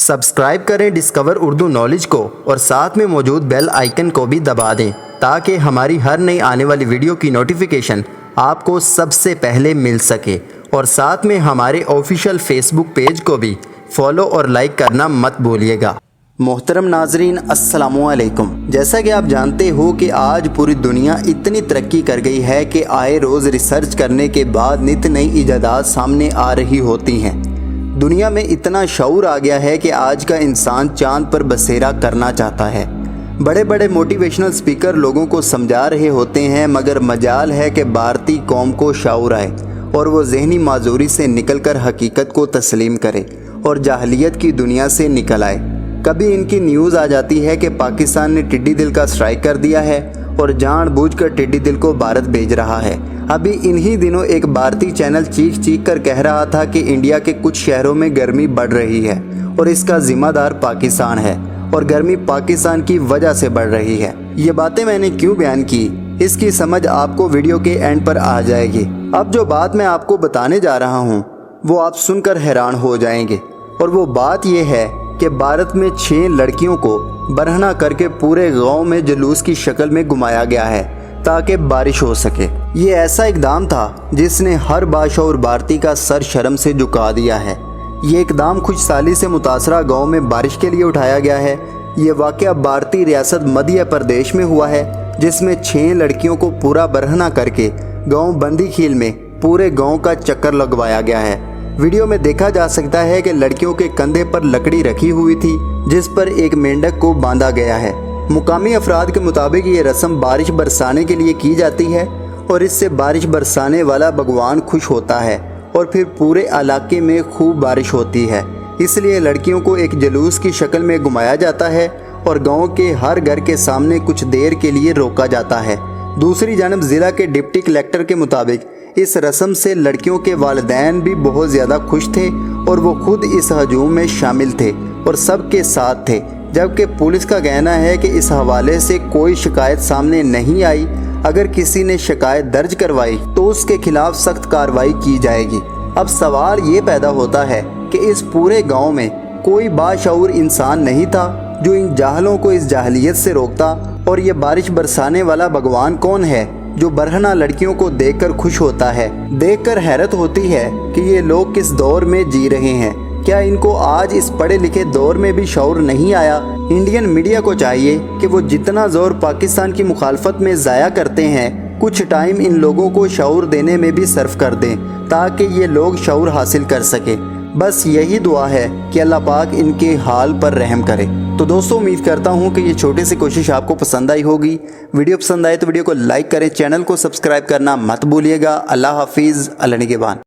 Subscribe کریں discover Urdu knowledge کو اور ساتھ میں موجود بیل آئیکن کو بھی دبا دیں تاکہ ہماری ہر نئی آنے والی ویڈیو کی نوٹیفیکیشن آپ کو سب سے پہلے مل سکے، اور ساتھ میں ہمارے آفیشیل فیس بک پیج کو بھی فالو اور لائک کرنا مت بھولیے گا۔ محترم ناظرین، السلام علیکم۔ جیسا کہ آپ جانتے ہو کہ آج پوری دنیا اتنی ترقی کر گئی ہے کہ آئے روز ریسرچ کرنے کے بعد نت نئی ایجادات سامنے آ رہی ہوتی ہیں۔ دنیا میں اتنا شعور آ گیا ہے کہ آج کا انسان چاند پر بسیرا کرنا چاہتا ہے۔ بڑے بڑے موٹیویشنل سپیکر لوگوں کو سمجھا رہے ہوتے ہیں، مگر مجال ہے کہ بھارتی قوم کو شعور آئے اور وہ ذہنی معذوری سے نکل کر حقیقت کو تسلیم کرے اور جاہلیت کی دنیا سے نکل آئے۔ کبھی ان کی نیوز آ جاتی ہے کہ پاکستان نے ٹڈی دل کا سٹرائک کر دیا ہے اور جان بوجھ کر ٹڈی دل کو بھارت بھیج رہا ہے۔ ابھی انہی دنوں ایک بھارتی چینل چیخ چیخ کر کہہ رہا تھا کہ انڈیا کے کچھ شہروں میں گرمی بڑھ رہی ہے اور اس کا ذمہ دار پاکستان ہے اور گرمی پاکستان کی وجہ سے بڑھ رہی ہے۔ یہ باتیں میں نے کیوں بیان کی، اس کی سمجھ آپ کو ویڈیو کے اینڈ پر آ جائے گی۔ اب جو بات میں آپ کو بتانے جا رہا ہوں وہ آپ سن کر حیران ہو جائیں گے، اور وہ بات یہ ہے کہ بھارت میں 6 لڑکیوں کو برہنہ کر کے پورے گاؤں میں جلوس کی شکل میں گھمایا گیا ہے تاکہ بارش ہو سکے۔ یہ ایسا اقدام تھا جس نے ہر باشعور بھارتی کا سر شرم سے جھکا دیا ہے۔ یہ اقدام خوش سالی سے متاثرہ گاؤں میں بارش کے لیے اٹھایا گیا ہے۔ یہ واقعہ بھارتی ریاست مدھیہ پردیش میں ہوا ہے، جس میں 6 لڑکیوں کو پورا برہنہ کر کے گاؤں بندی کھیل میں پورے گاؤں کا چکر لگوایا گیا ہے۔ ویڈیو میں دیکھا جا سکتا ہے کہ لڑکیوں کے کندھے پر لکڑی رکھی ہوئی تھی جس پر ایک مینڈک کو باندھا گیا ہے۔ مقامی افراد کے مطابق یہ رسم بارش برسانے کے لیے کی جاتی ہے اور اس سے بارش برسانے والا بھگوان خوش ہوتا ہے اور پھر پورے علاقے میں خوب بارش ہوتی ہے۔ اس لیے لڑکیوں کو ایک جلوس کی شکل میں گھمایا جاتا ہے اور گاؤں کے ہر گھر کے سامنے کچھ دیر کے لیے روکا جاتا ہے۔ دوسری جانب ضلع کے ڈپٹی کلکٹر کے مطابق اس رسم سے لڑکیوں کے والدین بھی بہت زیادہ خوش تھے اور وہ خود اس ہجوم میں شامل تھے اور سب کے ساتھ تھے، جبکہ پولیس کا کہنا ہے کہ اس حوالے سے کوئی شکایت سامنے نہیں آئی۔ اگر کسی نے شکایت درج کروائی تو اس کے خلاف سخت کارروائی کی جائے گی۔ اب سوال یہ پیدا ہوتا ہے کہ اس پورے گاؤں میں کوئی باشعور انسان نہیں تھا جو ان جاہلوں کو اس جاہلیت سے روکتا، اور یہ بارش برسانے والا بھگوان کون ہے جو برہنہ لڑکیوں کو دیکھ کر خوش ہوتا ہے؟ دیکھ کر حیرت ہوتی ہے کہ یہ لوگ کس دور میں جی رہے ہیں۔ کیا ان کو آج اس پڑھے لکھے دور میں بھی شعور نہیں آیا؟ انڈین میڈیا کو چاہیے کہ وہ جتنا زور پاکستان کی مخالفت میں ضائع کرتے ہیں، کچھ ٹائم ان لوگوں کو شعور دینے میں بھی صرف کر دیں تاکہ یہ لوگ شعور حاصل کر سکیں۔ بس یہی دعا ہے کہ اللہ پاک ان کے حال پر رحم کرے۔ تو دوستو، امید کرتا ہوں کہ یہ چھوٹی سی کوشش آپ کو پسند آئی ہوگی۔ ویڈیو پسند آئے تو ویڈیو کو لائک کریں، چینل کو سبسکرائب کرنا مت بھولیے گا۔ اللہ حافظ، اللہ نگہبان۔